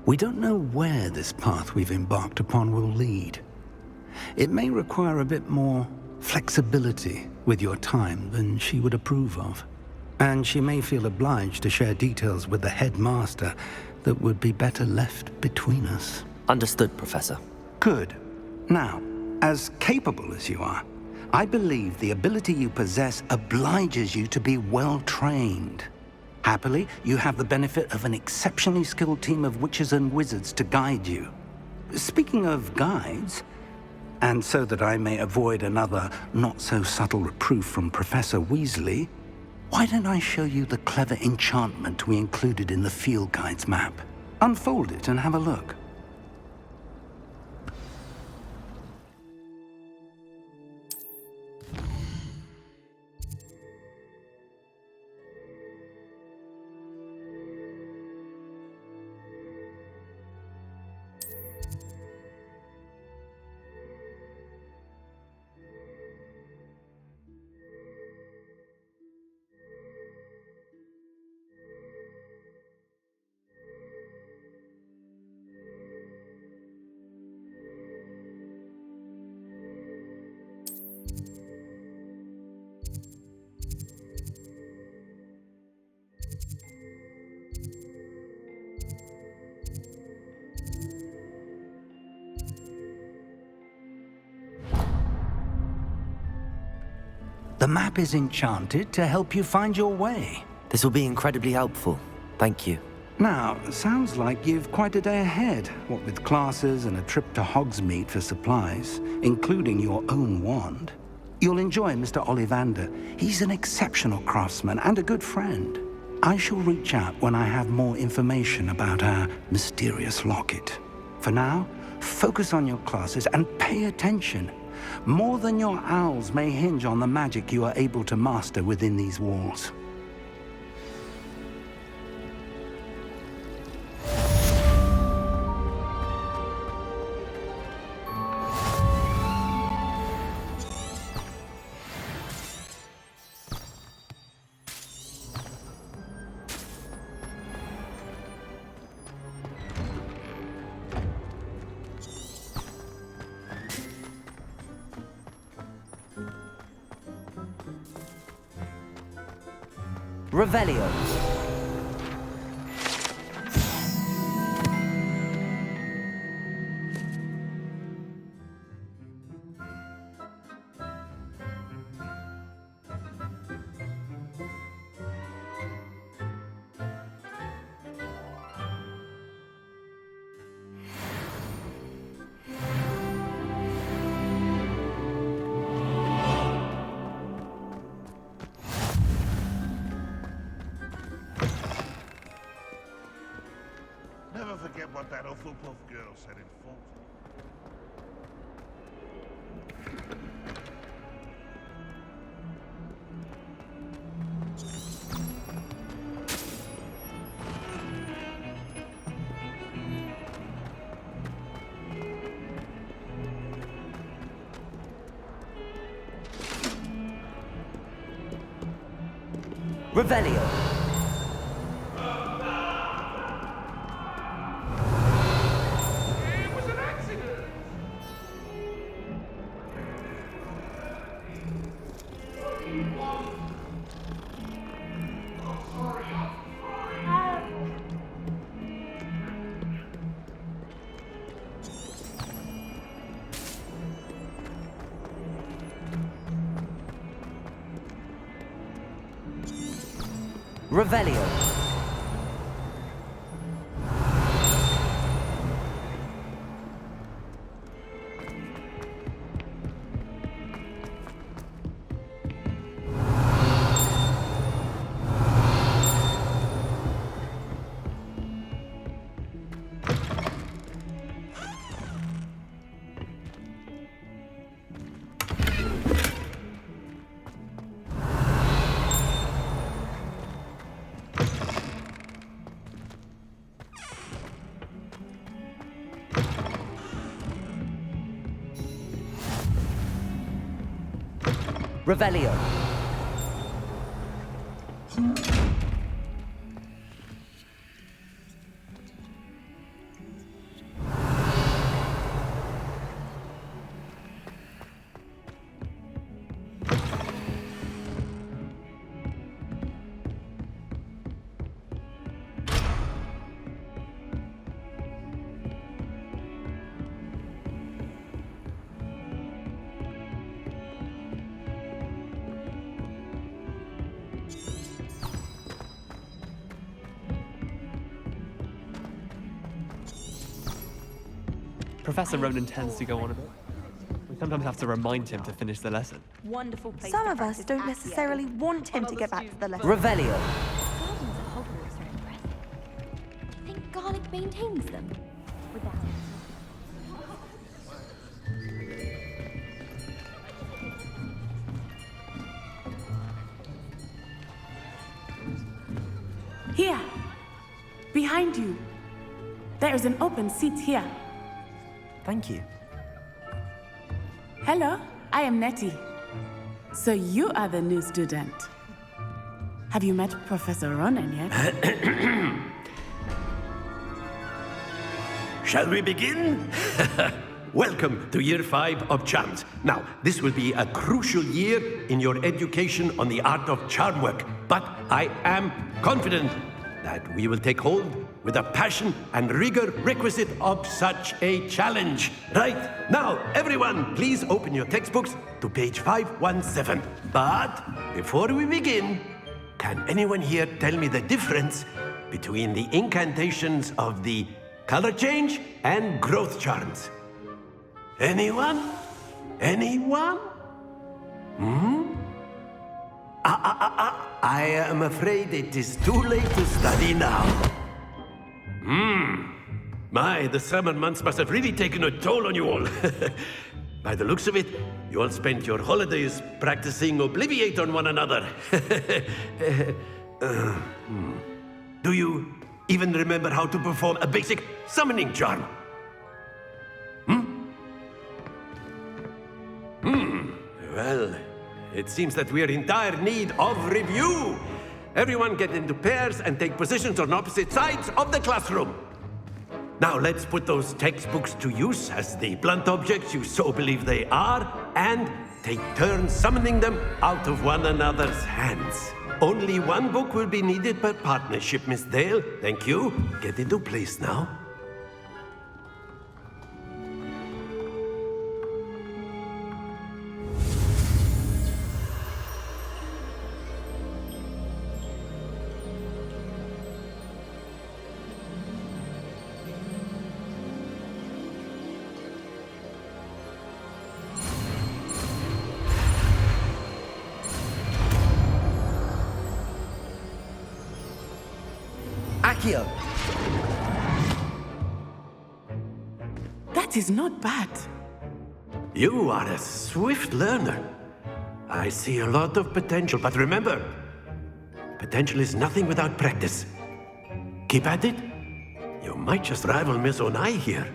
We don't know where this path we've embarked upon will lead. It may require a bit more flexibility with your time than she would approve of. And she may feel obliged to share details with the headmaster that would be better left between us. Understood, Professor. Good. Now, as capable as you are, I believe the ability you possess obliges you to be well-trained. Happily, you have the benefit of an exceptionally skilled team of witches and wizards to guide you. Speaking of guides, and so that I may avoid another not-so-subtle reproof from Professor Weasley, why don't I show you the clever enchantment we included in the field guide's map? Unfold it and have a look. The map is enchanted to help you find your way. This will be incredibly helpful. Thank you. Now, sounds like you've quite a day ahead, what with classes and a trip to Hogsmeade for supplies, including your own wand. You'll enjoy Mr. Ollivander. He's an exceptional craftsman and a good friend. I shall reach out when I have more information about our mysterious locket. For now, focus on your classes and pay attention. More than your owls may hinge on the magic you are able to master within these walls. Revelio. Never forget what that Hufflepuff girl said in Fulton. Revelio. Revelio. Revelio. Professor Ronan tends to go on a bit. We sometimes have to remind him to finish the lesson. Wonderful place. Some of us don't necessarily want him to get back to the lesson. Revelio. Gardens at Hogwarts are impressive. I think Garlic maintains them. Without Here. Behind you. There is an open seat here. Thank you. Hello, I am Nettie. So you are the new student. Have you met Professor Ronan yet? Shall we begin? Welcome to Year 5 of Charms. Now, this will be a crucial year in your education on the art of charm work, but I am confident that we will take hold with the passion and rigor requisite of such a challenge. Right, now, everyone, please open your textbooks to page 517. But before we begin, can anyone here tell me the difference between the incantations of the color change and growth charms? Anyone? Anyone? I am afraid it is too late to study now. My, the summer months must have really taken a toll on you all. By the looks of it, you all spent your holidays practicing Obliviate on one another. Do you even remember how to perform a basic summoning charm? Well, it seems that we are in dire need of review. Everyone get into pairs and take positions on opposite sides of the classroom. Now let's put those textbooks to use as the blunt objects you so believe they are, and take turns summoning them out of one another's hands. Only one book will be needed per partnership, Miss Dale. Thank you. Get into place now. Accio. That is not bad. You are a swift learner. I see a lot of potential, but remember, potential is nothing without practice. Keep at it. You might just rival Miss Onai here.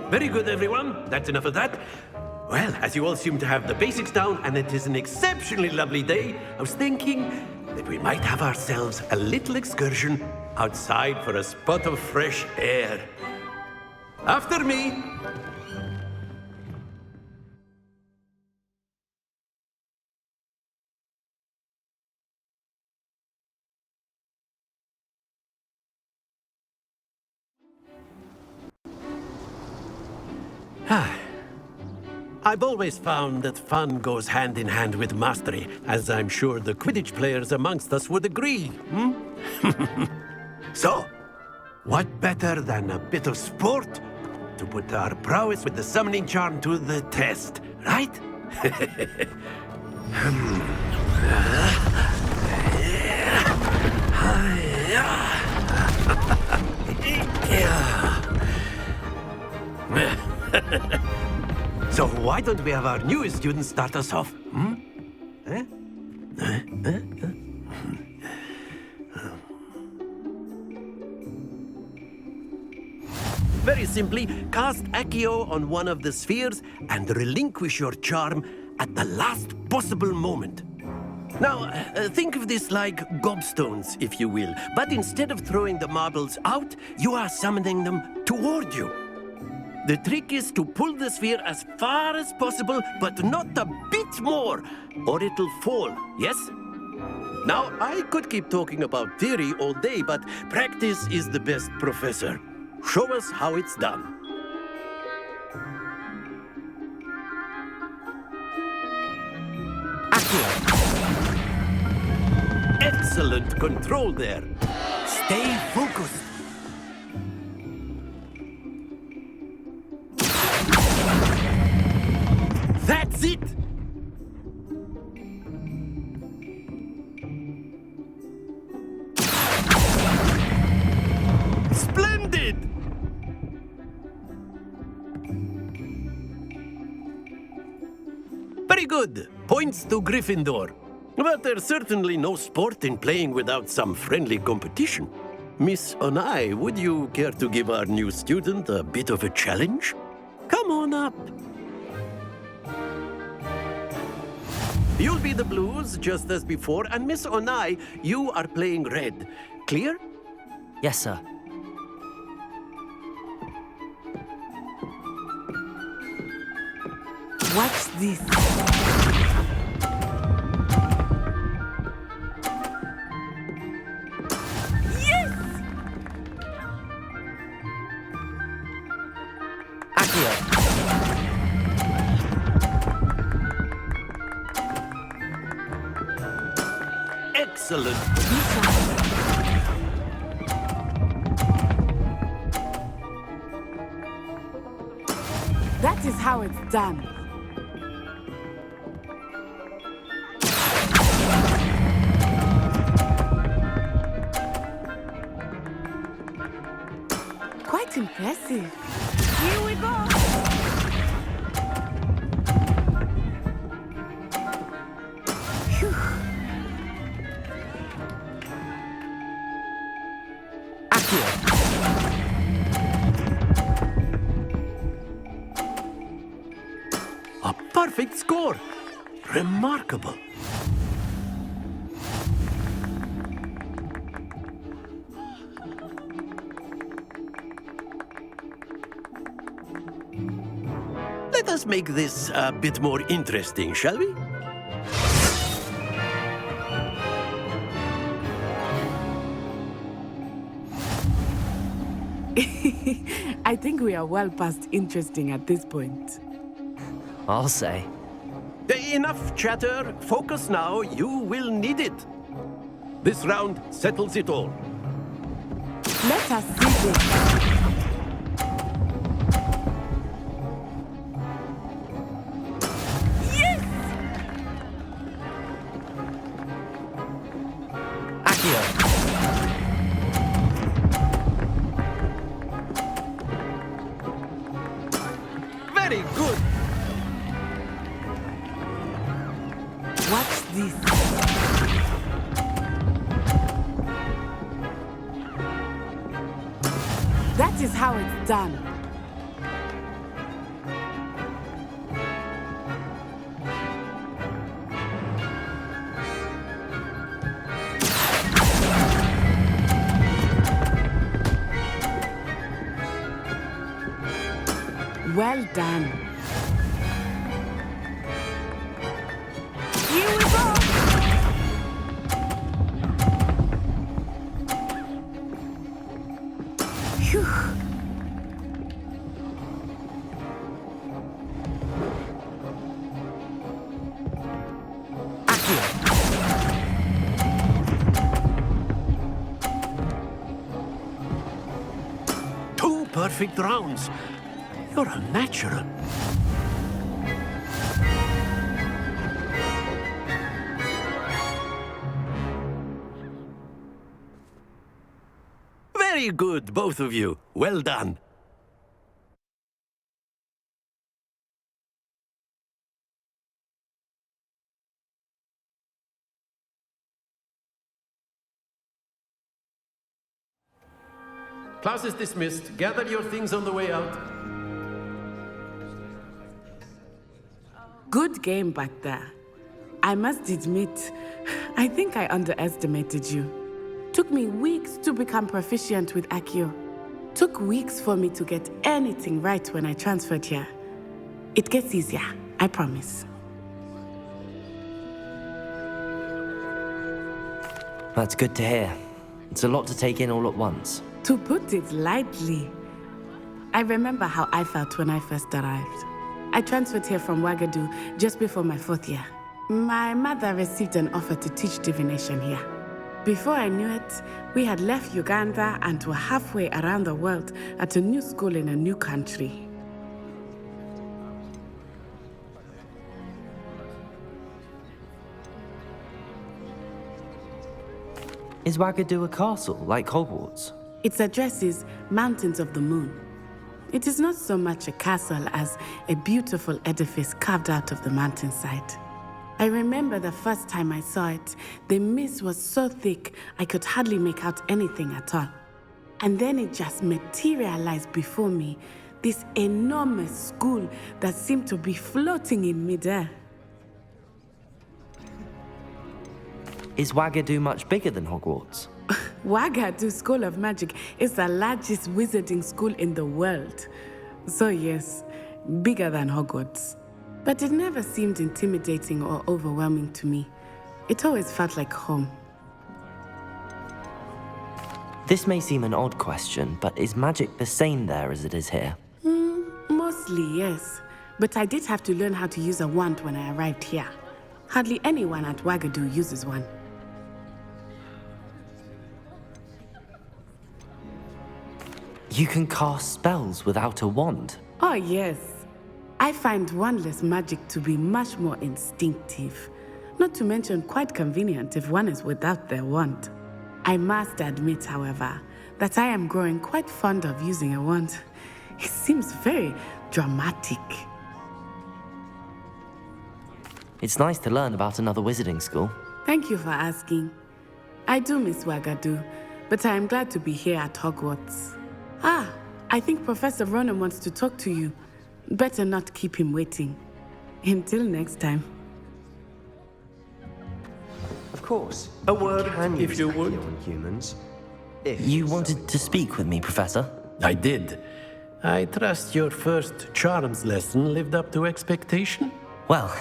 Very good, everyone. That's enough of that. Well, as you all seem to have the basics down, and it is an exceptionally lovely day, I was thinking that we might have ourselves a little excursion outside for a spot of fresh air. After me. I've always found that fun goes hand in hand with mastery, as I'm sure the Quidditch players amongst us would agree. So, what better than a bit of sport to put our prowess with the summoning charm to the test, right? So why don't we have our newest student start us off? Very simply, cast Accio on one of the spheres and relinquish your charm at the last possible moment. Now, think of this like gobstones, if you will. But instead of throwing the marbles out, you are summoning them toward you. The trick is to pull the sphere as far as possible, but not a bit more, or it'll fall, yes? Now, I could keep talking about theory all day, but practice is the best professor. Show us how it's done. Excellent control there. Stay focused. That's it! Splendid! Very good. Points to Gryffindor. But there's certainly no sport in playing without some friendly competition. Miss Onai, would you care to give our new student a bit of a challenge? Come on up. You'll be the blues, just as before, and Miss Onai, you are playing red. Clear? Yes, sir. Watch this. Excellent. That is how it's done. Quite impressive. Here we go. A perfect score. Remarkable. Let us make this a bit more interesting, shall we? I think we are well past interesting at this point. I'll say. Enough chatter. Focus now. You will need it. This round settles it all. Let us see this. Very good. Watch this. That is how it's done. Well done. Here we go. Phew. Two perfect rounds. You're a natural. Very good, both of you. Well done. Class is dismissed. Gather your things on the way out. Good game back there. I must admit, I think I underestimated you. Took me weeks to become proficient with Accio. Took weeks for me to get anything right when I transferred here. It gets easier, I promise. That's good to hear. It's a lot to take in all at once. To put it lightly, I remember how I felt when I first arrived. I transferred here from Ouagadougou just before my 4th year. My mother received an offer to teach divination here. Before I knew it, we had left Uganda and were halfway around the world at a new school in a new country. Is Ouagadougou a castle, like Hogwarts? Its address is Mountains of the Moon. It is not so much a castle as a beautiful edifice carved out of the mountainside. I remember the first time I saw it, the mist was so thick I could hardly make out anything at all. And then it just materialized before me, this enormous school that seemed to be floating in midair. Is Ouagadougou much bigger than Hogwarts? Ouagadougou School of Magic is the largest wizarding school in the world. So yes, bigger than Hogwarts. But it never seemed intimidating or overwhelming to me. It always felt like home. This may seem an odd question, but is magic the same there as it is here? Mostly, yes. But I did have to learn how to use a wand when I arrived here. Hardly anyone at Ouagadougou uses one. You can cast spells without a wand? Oh, yes. I find wandless magic to be much more instinctive. Not to mention quite convenient if one is without their wand. I must admit, however, that I am growing quite fond of using a wand. It seems very dramatic. It's nice to learn about another wizarding school. Thank you for asking. I do miss Ouagadougou, but I am glad to be here at Hogwarts. I think Professor Ronan wants to talk to you. Better not keep him waiting. Until next time. Of course. A word can If you would. on humans. You wanted to speak with me, Professor? I did. I trust your first charms lesson lived up to expectation? Well,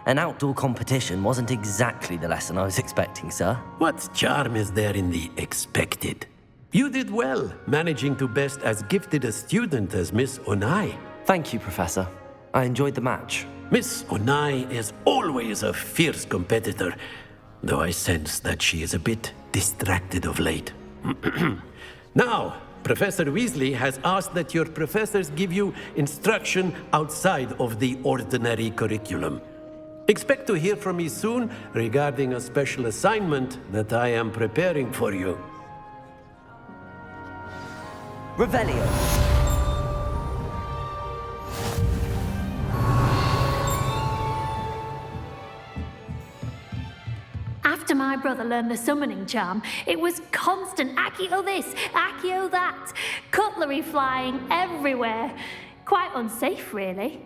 an outdoor competition wasn't exactly the lesson I was expecting, sir. What charm is there in the expected? You did well, managing to best as gifted a student as Miss Onai. Thank you, Professor. I enjoyed the match. Miss Onai is always a fierce competitor, though I sense that she is a bit distracted of late. Now, Professor Weasley has asked that your professors give you instruction outside of the ordinary curriculum. Expect to hear from me soon regarding a special assignment that I am preparing for you. Revelio. After my brother learned the summoning charm, it was constant Accio this, Accio that, cutlery flying everywhere. Quite unsafe, really.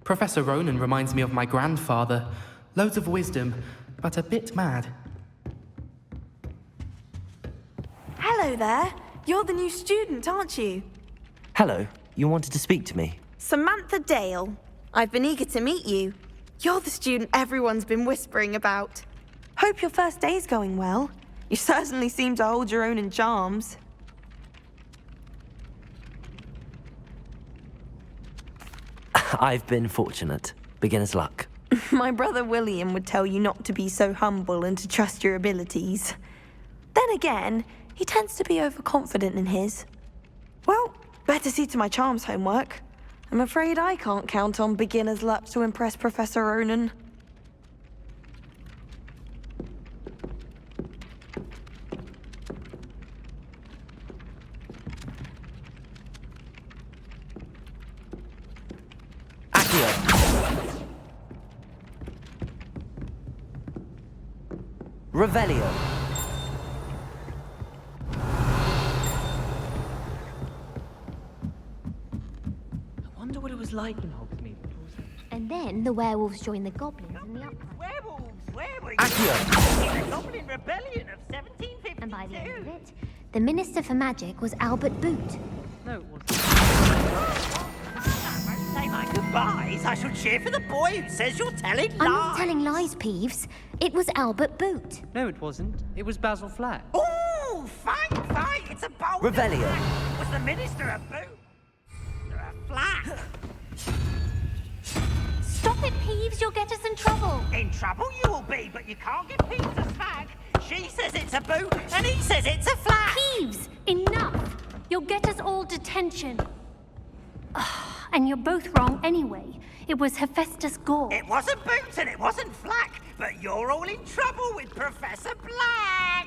Professor Ronan reminds me of my grandfather. Loads of wisdom, but a bit mad. Hello there. You're the new student, aren't you? Hello, you wanted to speak to me? Samantha Dale. I've been eager to meet you. You're the student everyone's been whispering about. Hope your first day's going well. You certainly seem to hold your own in charms. I've been fortunate. Beginner's luck. My brother William would tell you not to be so humble and to trust your abilities. Then again, he tends to be overconfident in his. Well, better see to my charms homework. I'm afraid I can't count on beginner's luck to impress Professor Ronan. Accio. Revelio. I wonder what it was like in Hogsmeade. And then the werewolves joined the goblins in the uprising. Where were you? Accio. The Goblin Rebellion of 1752. And by the end of it, the Minister for Magic was Albert Boot. No, it wasn't. Say my goodbyes. I shall cheer for the boy who says you're telling lies. I'm not telling lies, Peeves. It was Albert Boot. No, it wasn't. It was Basil Flack. Ooh, fine. It's a bold Revelio. attack. Was the Minister a boot? Or a flat? Stop it, Peeves. You'll get us in trouble. In trouble you will be, but you can't give Peeves a smack. She says it's a boot, and he says it's a flat. Peeves, enough. You'll get us all detention. And you're both wrong anyway. It was Hephaestus Gore. It wasn't Boots and it wasn't Flack, but you're all in trouble with Professor Black.